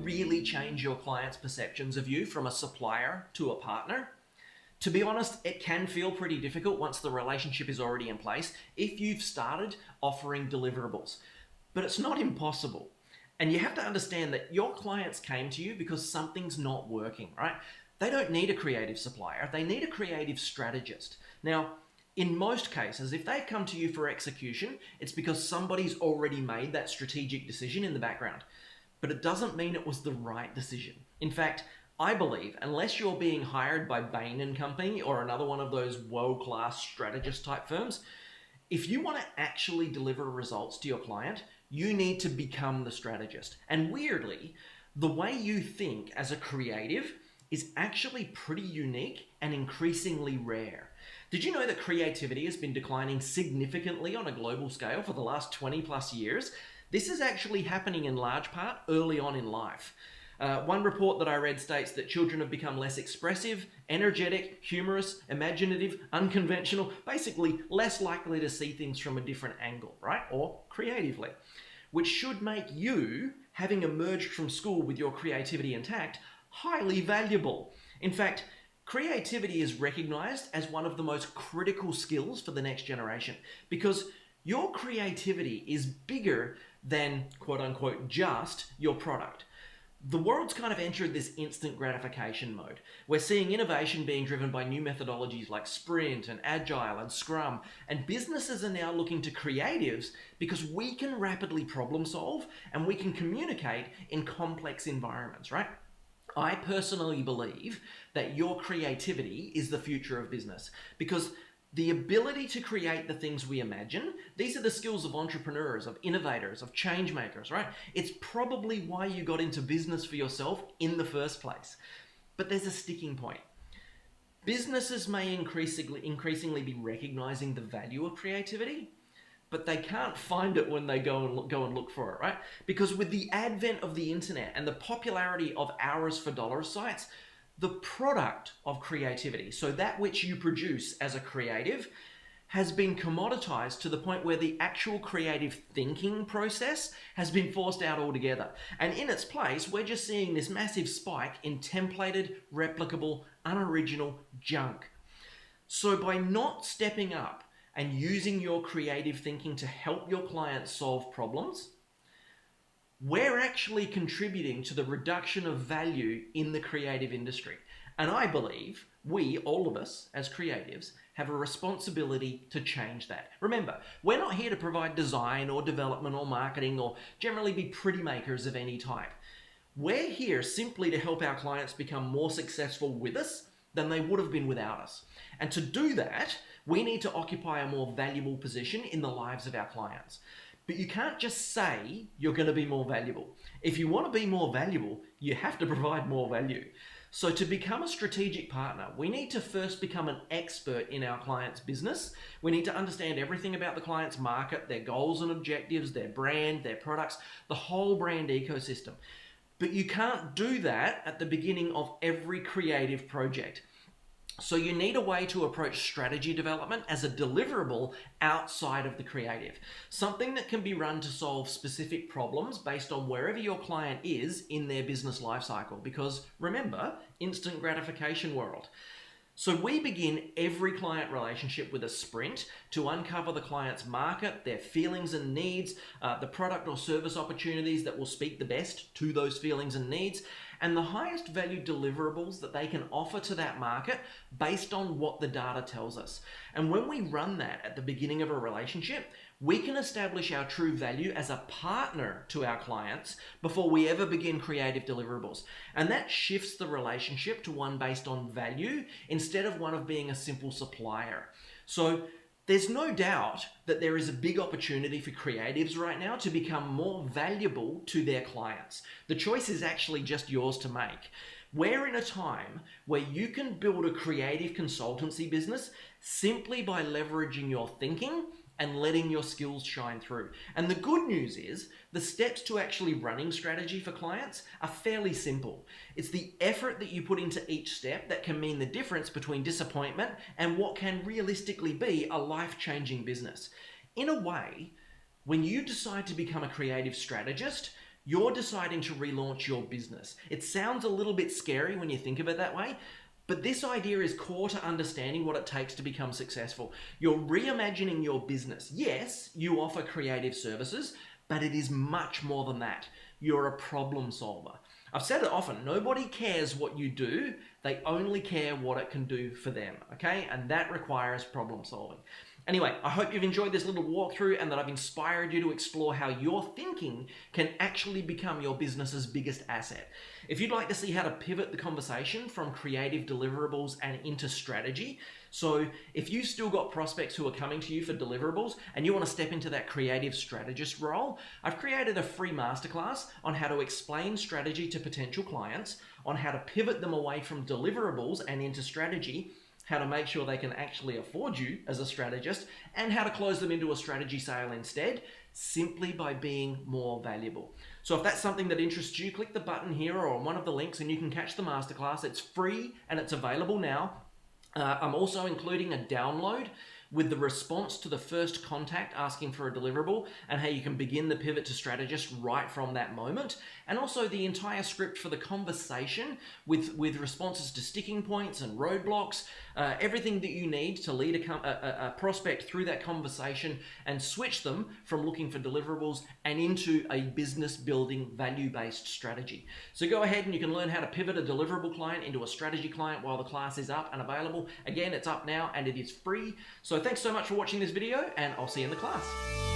really change your clients' perceptions of you from a supplier to a partner? To be honest, it can feel pretty difficult once the relationship is already in place if you've started offering deliverables. But it's not impossible. And you have to understand that your clients came to you because something's not working, right? They don't need a creative supplier, they need a creative strategist. Now, in most cases, if they come to you for execution, it's because somebody's already made that strategic decision in the background. But it doesn't mean it was the right decision. In fact, I believe, unless you're being hired by Bain and Company or another one of those world-class strategist type firms, if you want to actually deliver results to your client, you need to become the strategist. And weirdly, the way you think as a creative is actually pretty unique and increasingly rare. Did you know that creativity has been declining significantly on a global scale for the last 20 plus years? This is actually happening in large part early on in life. One report that I read states that children have become less expressive, energetic, humorous, imaginative, unconventional, basically less likely to see things from a different angle, right? Or creatively, which should make you, having emerged from school with your creativity intact, highly valuable. In fact, creativity is recognized as one of the most critical skills for the next generation because your creativity is bigger than, quote unquote, just your product. The world's kind of entered this instant gratification mode. We're seeing innovation being driven by new methodologies like Sprint and Agile and Scrum, and businesses are now looking to creatives because we can rapidly problem solve and we can communicate in complex environments, right? I personally believe that your creativity is the future of business because the ability to create the things we imagine, these are the skills of entrepreneurs, of innovators, of change makers, right? It's probably why you got into business for yourself in the first place. But there's a sticking point. Businesses may increasingly be recognizing the value of creativity, but they can't find it when they go and look for it, right? Because with the advent of the internet and the popularity of hours for dollars sites, the product of creativity, so that which you produce as a creative, has been commoditized to the point where the actual creative thinking process has been forced out altogether. And in its place, we're just seeing this massive spike in templated, replicable, unoriginal junk. So by not stepping up and using your creative thinking to help your clients solve problems, we're actually contributing to the reduction of value in the creative industry. And I believe we, all of us as creatives, have a responsibility to change that. Remember, we're not here to provide design or development or marketing or generally be pretty makers of any type. We're here simply to help our clients become more successful with us than they would have been without us. And to do that, we need to occupy a more valuable position in the lives of our clients. But you can't just say you're going to be more valuable. If you want to be more valuable, you have to provide more value. So to become a strategic partner, we need to first become an expert in our client's business. We need to understand everything about the client's market, their goals and objectives, their brand, their products, the whole brand ecosystem. But you can't do that at the beginning of every creative project. So you need a way to approach strategy development as a deliverable outside of the creative. Something that can be run to solve specific problems based on wherever your client is in their business lifecycle. Because remember, instant gratification world. So we begin every client relationship with a sprint to uncover the client's market, their feelings and needs, the product or service opportunities that will speak the best to those feelings and needs, and the highest value deliverables that they can offer to that market based on what the data tells us. And when we run that at the beginning of a relationship, we can establish our true value as a partner to our clients before we ever begin creative deliverables. And that shifts the relationship to one based on value instead of one of being a simple supplier. So there's no doubt that there is a big opportunity for creatives right now to become more valuable to their clients. The choice is actually just yours to make. We're in a time where you can build a creative consultancy business simply by leveraging your thinking and letting your skills shine through. And the good news is the steps to actually running strategy for clients are fairly simple. It's the effort that you put into each step that can mean the difference between disappointment and what can realistically be a life-changing business. In a way, when you decide to become a creative strategist, You're deciding to relaunch your business. It sounds a little bit scary when you think of it that way, but this idea is core to understanding what it takes to become successful. You're reimagining your business. Yes, you offer creative services, but it is much more than that. You're a problem solver. I've said it often, nobody cares what you do, they only care what it can do for them, okay? And that requires problem solving. Anyway, I hope you've enjoyed this little walkthrough and that I've inspired you to explore how your thinking can actually become your business's biggest asset. If you'd like to see how to pivot the conversation from creative deliverables and into strategy, so if you've still got prospects who are coming to you for deliverables and you want to step into that creative strategist role, I've created a free masterclass on how to explain strategy to potential clients, on how to pivot them away from deliverables and into strategy, how to make sure they can actually afford you as a strategist, and how to close them into a strategy sale instead, simply by being more valuable. So if that's something that interests you, click the button here or on one of the links and you can catch the masterclass. It's free and it's available now. I'm also including a download with the response to the first contact asking for a deliverable and how you can begin the pivot to strategist right from that moment. And also the entire script for the conversation with responses to sticking points and roadblocks, everything that you need to lead a prospect through that conversation and switch them from looking for deliverables and into a business building value-based strategy. So go ahead and you can learn how to pivot a deliverable client into a strategy client while the class is up and available. Again, it's up now and it is free. So thanks so much for watching this video and I'll see you in the class.